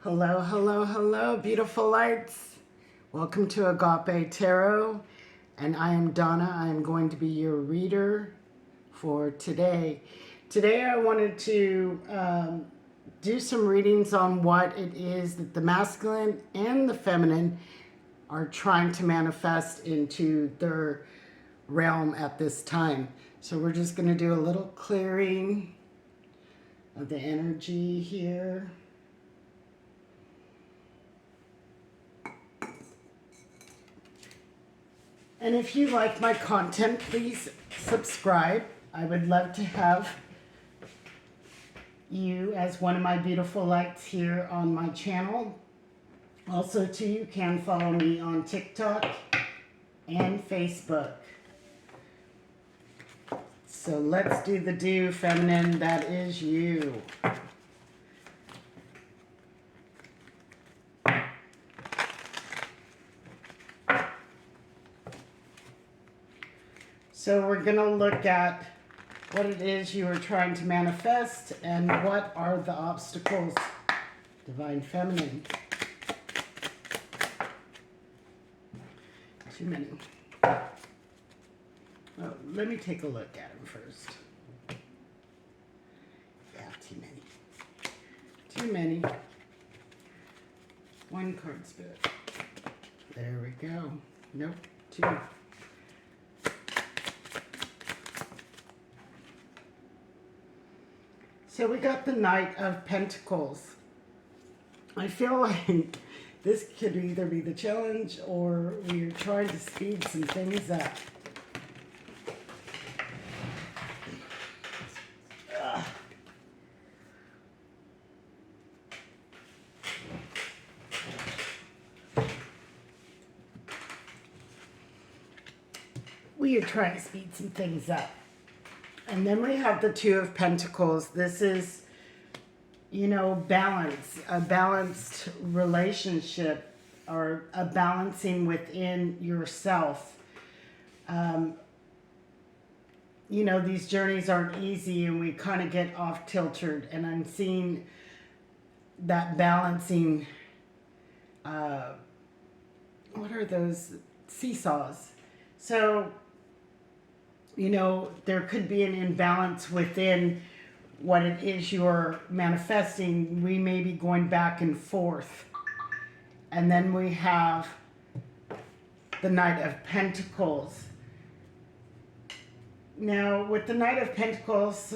Hello, hello, hello, beautiful lights. Welcome to Agape Tarot, and I am Donna. I am going to be your reader for today. Today I wanted to do some readings on what it is that the masculine and the feminine are trying to manifest into their realm at this time. So we're just going to do a little clearing of the energy here. And if you like my content, please subscribe. I would love to have you as one of my beautiful lights here on my channel. Also, too, you can follow me on TikTok and Facebook. So let's do the do, feminine. That is you. So we're going to look at what it is you are trying to manifest and what are the obstacles, Divine Feminine. Too many. Well, let me take a look at them first. Yeah, too many. Too many. One card spirit. There we go. Nope, two. So we got the Knight of Pentacles. I feel like this could either be the challenge or we're trying to speed some things up. We are trying to speed some things up. And then we have the Two of Pentacles. This is, you know, balance, a balanced relationship or a balancing within yourself. You know, these journeys aren't easy and we kind of get off tilted. And I'm seeing that balancing, what are those? Seesaws. So, you know, there could be an imbalance within what it is you're manifesting. We may be going back and forth. And then we have the Knight of Pentacles. Now, with the Knight of Pentacles,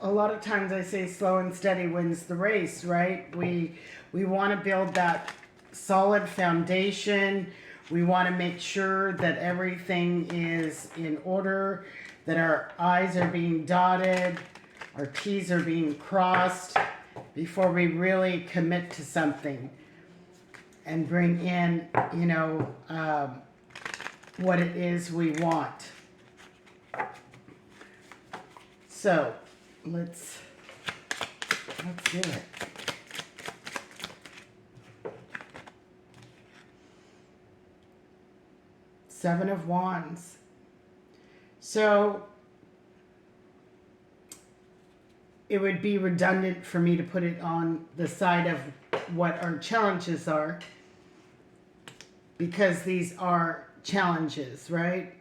a lot of times I say slow and steady wins the race, right? We want to build that solid foundation. We want to make sure that everything is in order, that our I's are being dotted, our T's are being crossed before we really commit to something and bring in, you know, what it is we want. So let's do it. Seven of Wands. So it would be redundant for me to put it on the side of what our challenges are, because these are challenges, right?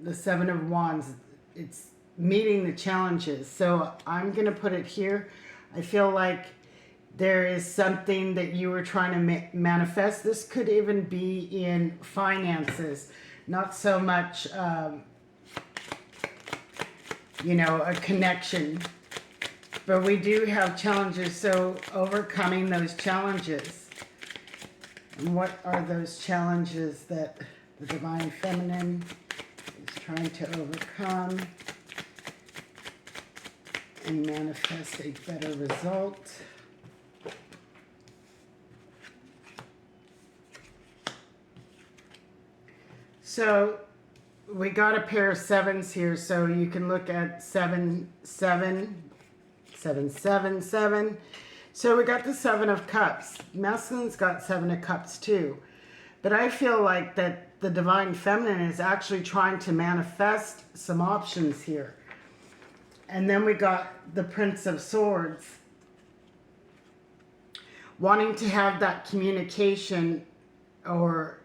The Seven of Wands, it's meeting the challenges. So I'm going to put it here. I feel like there is something that you were trying to manifest. This could even be in finances. Not so much, you know, a connection. But we do have challenges, so overcoming those challenges. And what are those challenges that the Divine Feminine is trying to overcome and manifest a better result? So we got a pair of sevens here, so you can look at 7, 7, 7, 7, 7. So we got the Seven of Cups. Masculine's got Seven of Cups too. But I feel like that the Divine Feminine is actually trying to manifest some options here. And then we got the Prince of Swords. wanting to have that communication, or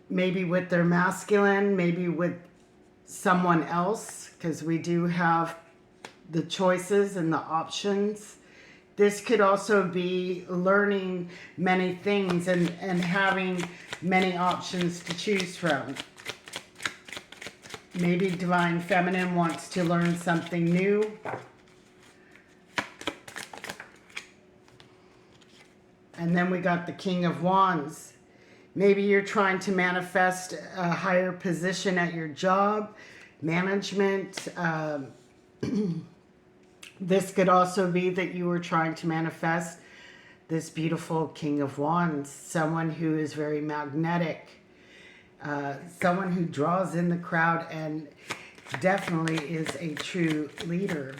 maybe with their masculine, maybe with someone else, because we do have the choices and the options. This could also be learning many things and having many options to choose from. Maybe Divine Feminine wants to learn something new. And then we got the King of Wands. Maybe you're trying to manifest a higher position at your job, management. This could also be that you were trying to manifest this beautiful King of Wands, someone who is very magnetic, someone who draws in the crowd and definitely is a true leader.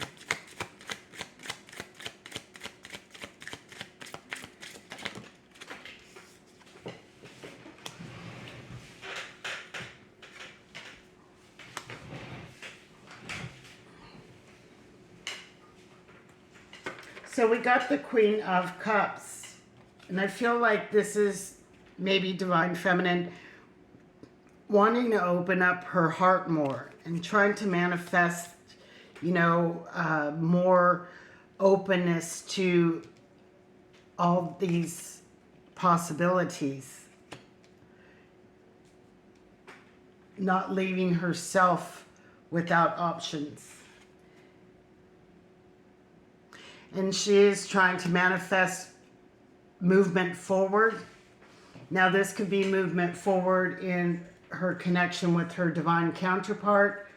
So we got the Queen of Cups, and I feel like this is maybe Divine Feminine wanting to open up her heart more and trying to manifest, you know, more openness to all these possibilities. Not leaving herself without options. And she is trying to manifest movement forward. Now this could be movement forward in her connection with her divine counterpart,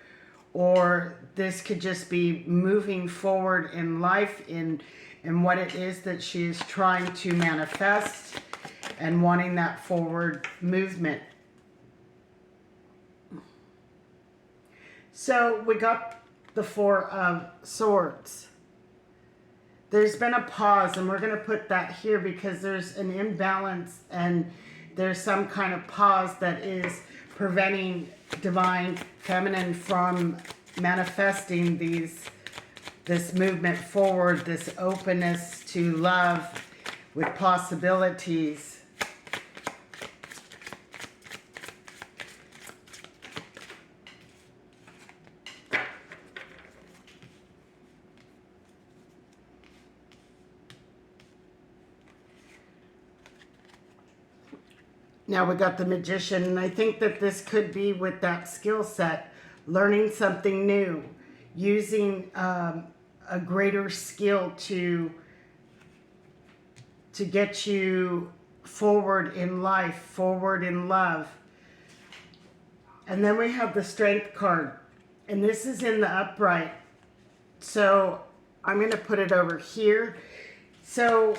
or this could just be moving forward in life in what it is that she is trying to manifest and wanting that forward movement. So we got the Four of Swords. There's been a pause, and we're going to put that here because there's an imbalance and there's some kind of pause that is preventing Divine Feminine from manifesting this movement forward, this openness to love with possibilities. Now we got the Magician, and I think that this could be with that skill set, learning something new, using a greater skill to get you forward in life, forward in love. And then we have the Strength card, and this is in the upright. So I'm going to put it over here. So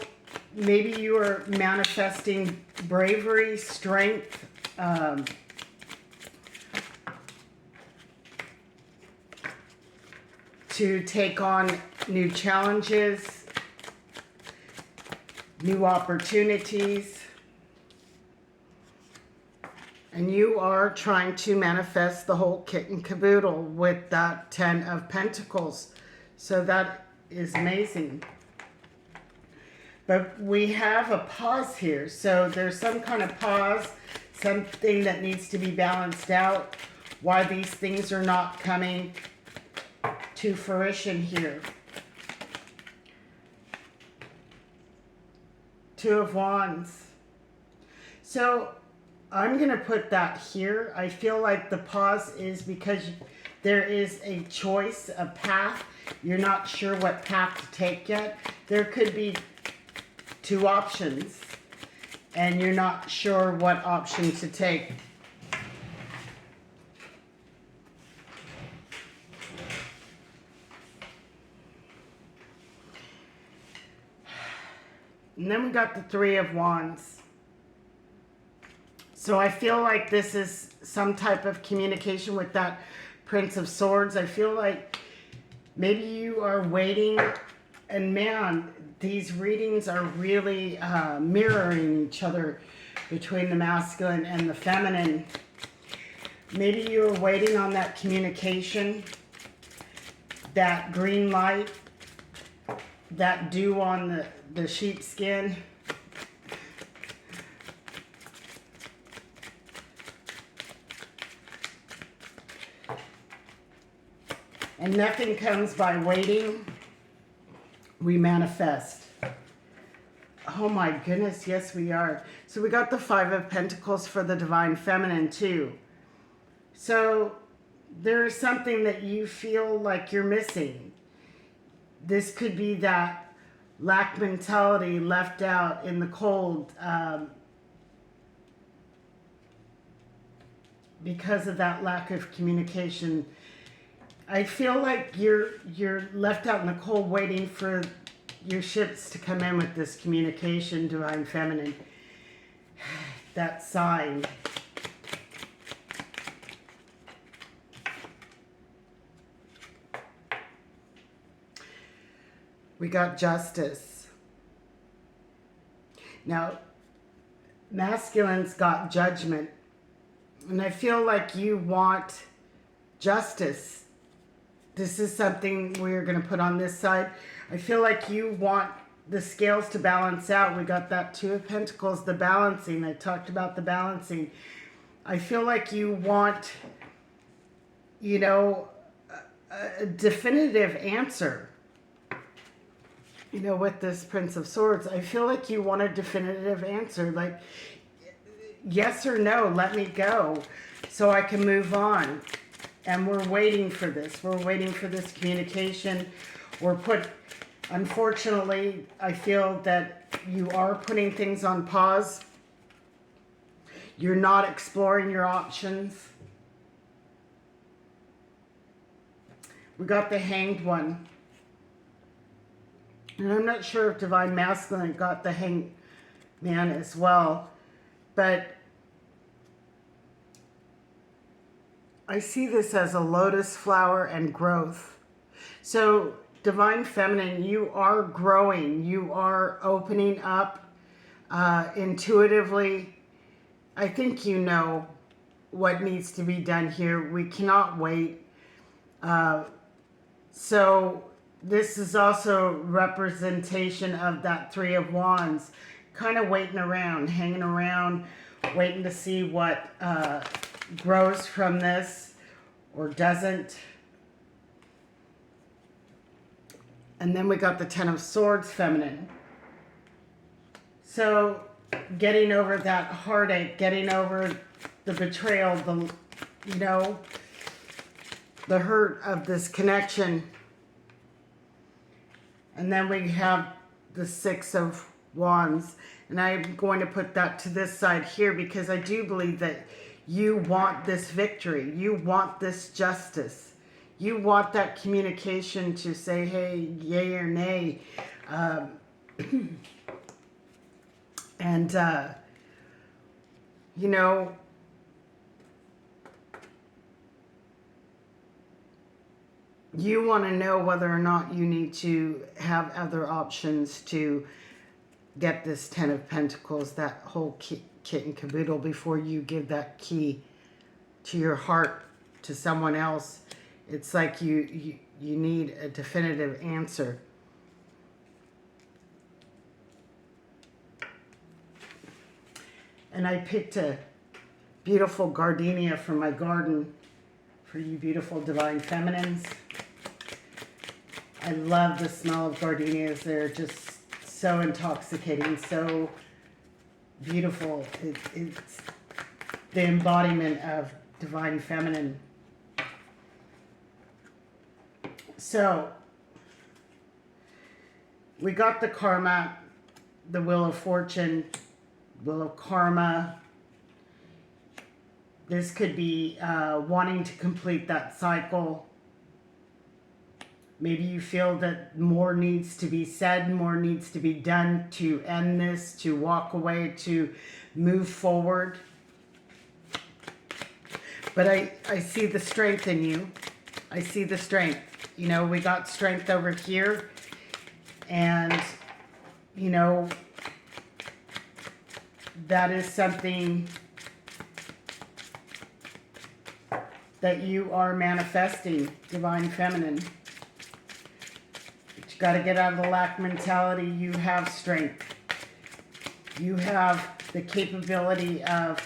maybe you are manifesting bravery, strength, to take on new challenges, new opportunities. And you are trying to manifest the whole kit and caboodle with that 10 of Pentacles. So that is amazing. But we have a pause here. So there's some kind of pause, something that needs to be balanced out, why these things are not coming to fruition here. Two of Wands. So I'm going to put that here. I feel like the pause is because there is a choice, a path. You're not sure what path to take yet. There could be two options, and you're not sure what option to take. And then we got the Three of Wands. So I feel like this is some type of communication with that Prince of Swords. I feel like maybe you are waiting, and man, these readings are really mirroring each other between the masculine and the feminine. Maybe you're waiting on that communication, that green light, that dew on the sheepskin. And nothing comes by waiting. We manifest. Oh my goodness, yes we are. So we got the Five of Pentacles for the Divine Feminine too. So there is something that you feel like you're missing. This could be that lack mentality, left out in the cold, because of that lack of communication. I feel like you're left out in the cold waiting for your ships to come in with this communication, Divine Feminine. That sign. We got Justice. Now, masculine's got Judgment. And I feel like you want justice. This is something we're going to put on this side. I feel like you want the scales to balance out. We got that Two of Pentacles, the balancing. I talked about the balancing. I feel like you want, you know, a definitive answer. You know, with this Prince of Swords, I feel like you want a definitive answer. Like, yes or no, let me go so I can move on. And we're waiting for this. We're waiting for this communication. Unfortunately, I feel that you are putting things on pause. You're not exploring your options. We got the Hanged One. And I'm not sure if Divine Masculine got the Hanged Man as well. But I see this as a lotus flower and growth. So Divine Feminine, you are growing. You are opening up intuitively. I think you know what needs to be done here. We cannot wait. So this is also representation of that Three of Wands. Kind of waiting around, hanging around, waiting to see what grows from this or doesn't. And then we got the Ten of Swords Feminine. So getting over that heartache, getting over the betrayal, the hurt of this connection. And then we have the Six of Wands. And I'm going to put that to this side here because I do believe that you want this victory. You want this justice. You want that communication to say, hey, yay or nay. You want to know whether or not you need to have other options to get this Ten of Pentacles, that whole kit and caboodle, before you give that key to your heart to someone else. It's like you need a definitive answer. And I picked a beautiful gardenia from my garden for you beautiful Divine Feminines. I love the smell of gardenias. They're just so intoxicating, so beautiful. It's the embodiment of Divine Feminine. So, we got the Karma, the Wheel of Fortune, Wheel of Karma. This could be wanting to complete that cycle. Maybe you feel that more needs to be said, more needs to be done to end this, to walk away, to move forward. But I see the strength in you. I see the strength. You know, we got strength over here. And, you know, that is something that you are manifesting, Divine Feminine. But you Got to get out of the lack mentality. You have strength. You have the capability of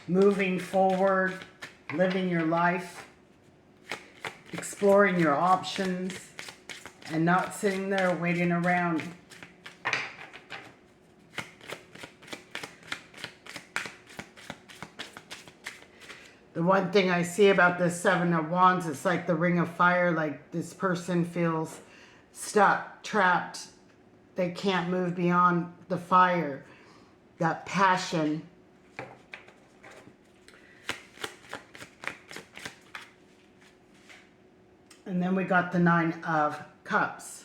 moving forward, living your life, exploring your options, and not sitting there waiting around. The one thing I see about this Seven of Wands, it's like the Ring of Fire, like this person feels stuck, trapped. They can't move beyond the fire, that passion. And then we got the Nine of Cups.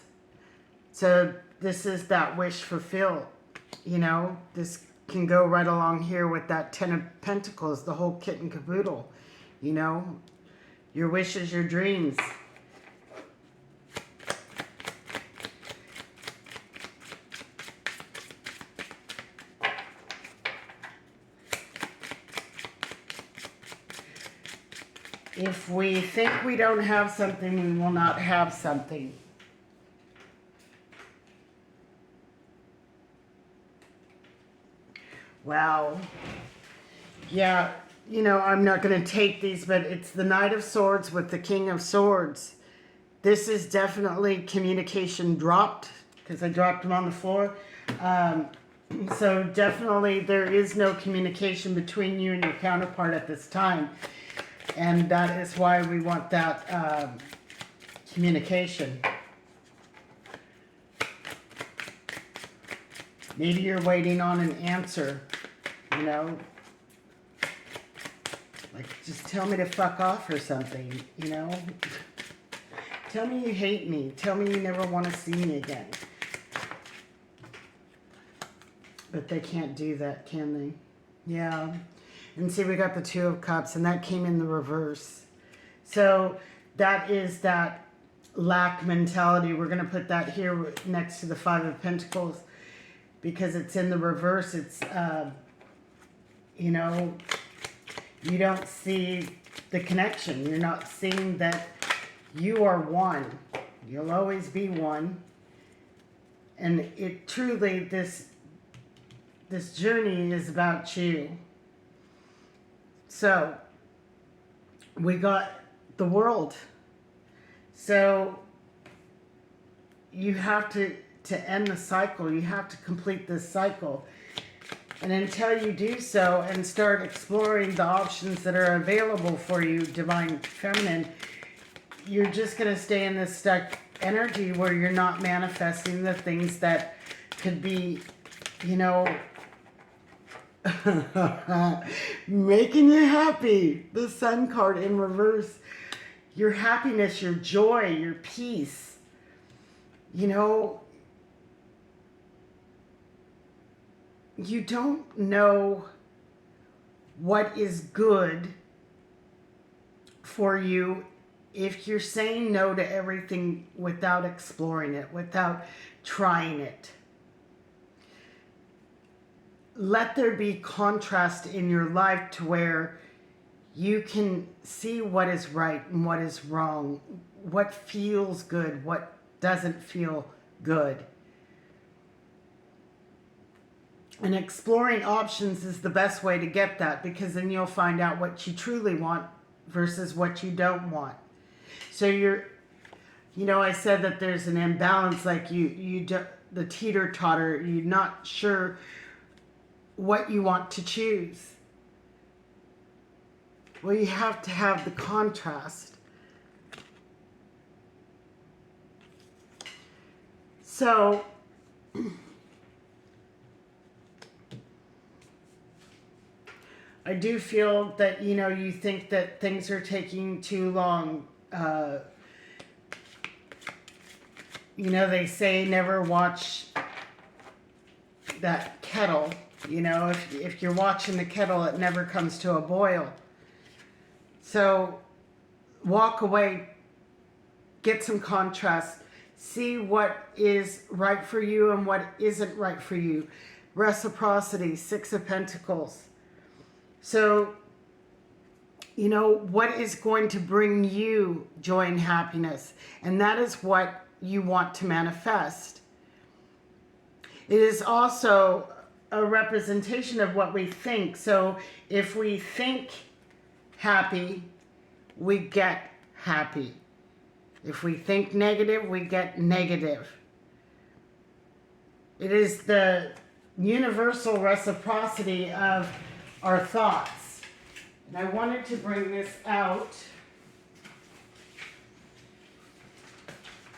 So this is that wish fulfilled. You know, this can go right along here with that Ten of Pentacles, the whole kit and caboodle. You know, your wishes, your dreams. If we think we don't have something, we will not have something. Wow. Yeah, you know, I'm not going to take these, but it's the Knight of Swords with the King of Swords. This is definitely communication dropped, because I dropped them on the floor. So definitely there is no communication between you and your counterpart at this time. And that is why we want that communication. Maybe you're waiting on an answer, you know. Like, just tell me to fuck off or something, you know. Tell me you hate me. Tell me you never want to see me again. But they can't do that, can they? Yeah. And see, we got the Two of Cups, and that came in the reverse. So that is that lack mentality. We're going to put that here next to the Five of Pentacles, because it's in the reverse. It's, you know, you don't see the connection. You're not seeing that you are one. You'll always be one. And it truly, this journey is about you. So, we got the World. So, you have to end the cycle. You have to complete this cycle. And until you do so and start exploring the options that are available for you, Divine Feminine, you're just going to stay in this stuck energy where you're not manifesting the things that could be, you know, making you happy. The Sun card in reverse. Your happiness, your joy, your peace. You know, you don't know what is good for you if you're saying no to everything without exploring it, without trying it. Let there be contrast in your life to where you can see what is right and what is wrong, what feels good, what doesn't feel good. And exploring options is the best way to get that, because then you'll find out what you truly want versus what you don't want. So you know, I said that there's an imbalance, like the teeter-totter, you're not sure what you want to choose. Well, you have to have the contrast. So, I do feel that, you know, you think that things are taking too long. You know, they say never watch that kettle. You know, if you're watching the kettle, it never comes to a boil. So, walk away, get some contrast, see what is right for you and what isn't right for you. Reciprocity, Six of Pentacles. So, you know, what is going to bring you joy and happiness? And that is what you want to manifest. It is also a representation of what we think. So if we think happy, we get happy. If we think negative, we get negative. It is the universal reciprocity of our thoughts. And I wanted to bring this out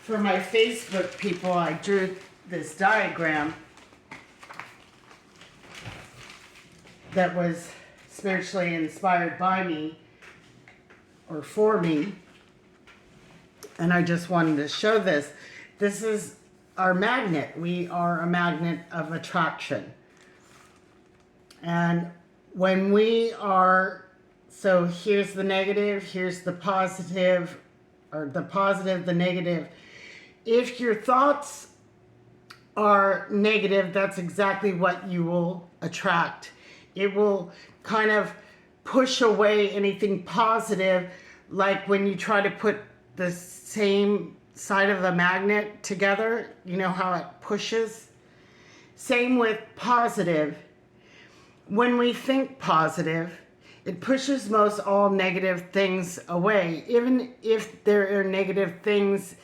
for my Facebook people. I drew this diagram that was spiritually inspired by me or for me. And I just wanted to show this. This is our magnet. We are a magnet of attraction. And when we are, so here's the negative, here's the positive, or the positive, the negative. If your thoughts are negative, that's exactly what you will attract. It will kind of push away anything positive, like when you try to put the same side of the magnet together, you know how it pushes? Same with positive. When we think positive, it pushes most all negative things away. Even if there are negative things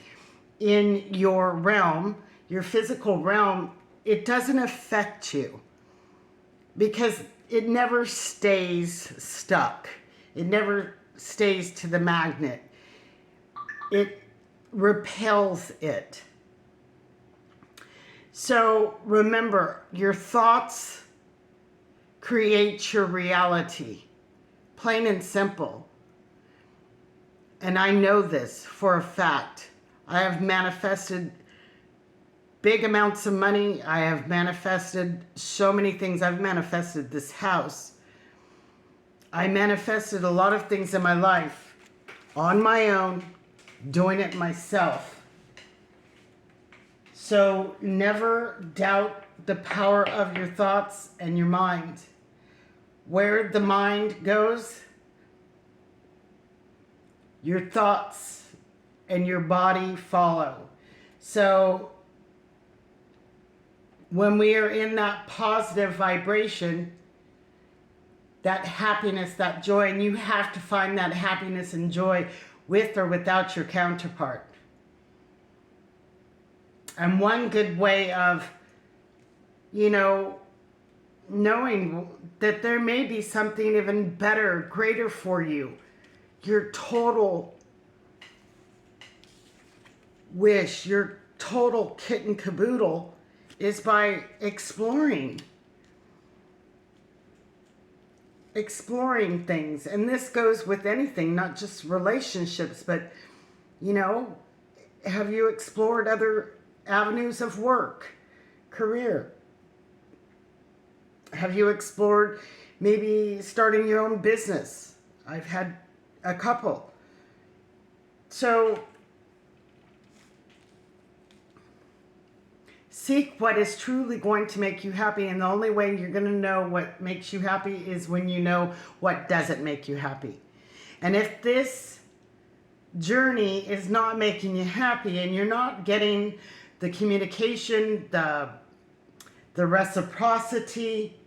in your realm, your physical realm, it doesn't affect you because it never stays stuck. It never stays to the magnet. It repels it. So remember, your thoughts create your reality. Plain and simple. And I know this for a fact. I have manifested big amounts of money. I have manifested so many things. I've manifested this house. I manifested a lot of things in my life on my own, doing it myself. So never doubt the power of your thoughts and your mind. Where the mind goes, your thoughts and your body follow. So when we are in that positive vibration, that happiness, that joy, and you have to find that happiness and joy with or without your counterpart. And one good way of, knowing that there may be something even better, greater for you, your total wish, your total kit and caboodle, is by exploring things. And this goes with anything, not just relationships, but, have you explored other avenues of work, career? Have you explored maybe starting your own business? I've had a couple. So seek what is truly going to make you happy, and the only way you're going to know what makes you happy is when you know what doesn't make you happy. And if this journey is not making you happy and you're not getting the communication, the reciprocity,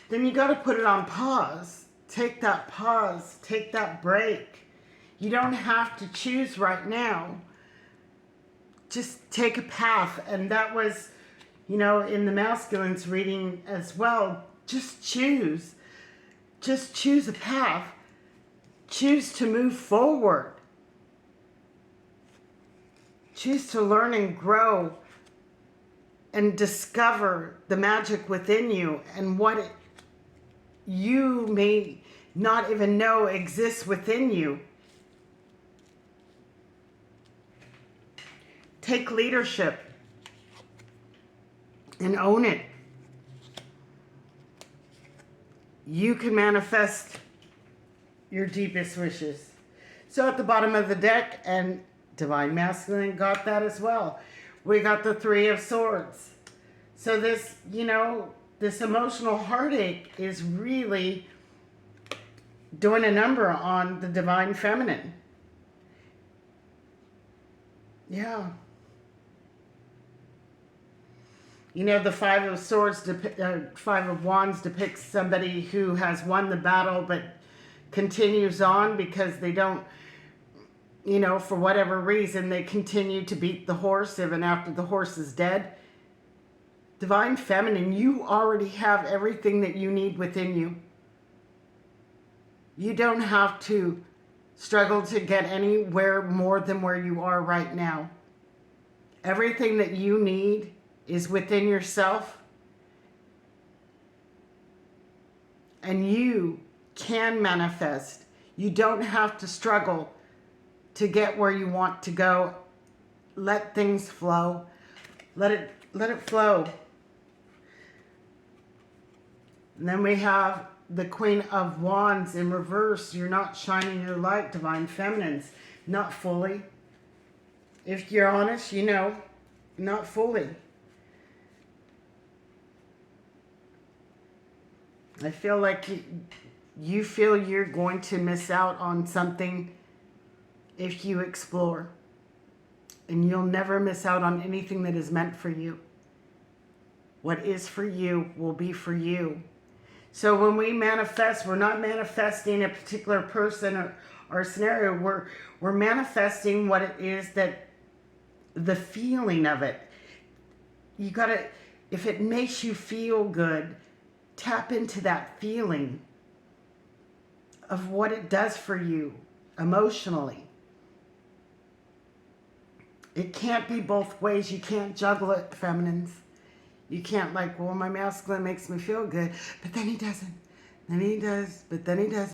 then you got to put it on pause. Take that pause, take that break. You don't have to choose right now. Just take a path. And that was, in the masculines reading as well. Just choose. Just choose a path. Choose to move forward. Choose to learn and grow and discover the magic within you and what you may not even know exists within you. Take leadership and own it. You can manifest your deepest wishes. So at the bottom of the deck, and Divine Masculine got that as well. We got the Three of Swords. So this, this emotional heartache is really doing a number on the Divine Feminine. Yeah. You know, the Five of Swords, Five of Wands depicts somebody who has won the battle but continues on because they don't, you know, for whatever reason, they continue to beat the horse even after the horse is dead. Divine Feminine, you already have everything that you need within you. You don't have to struggle to get anywhere more than where you are right now. Everything that you need is within yourself. And you can manifest. You don't have to struggle to get where you want to go. Let things flow. Let it flow. And then we have the Queen of Wands in reverse. You're not shining your light, Divine Feminines. Not fully. If you're honest, you know, not fully. I feel like you feel you're going to miss out on something if you explore. And you'll never miss out on anything that is meant for you. What is for you will be for you. So when we manifest, we're not manifesting a particular person or scenario. We're manifesting what it is that, the feeling of it. You gotta, if it makes you feel good, tap into that feeling of what it does for you emotionally. It can't be both ways. You can't juggle it, feminines. You can't like, well, my masculine makes me feel good, but then he doesn't. Then he does, but then he doesn't.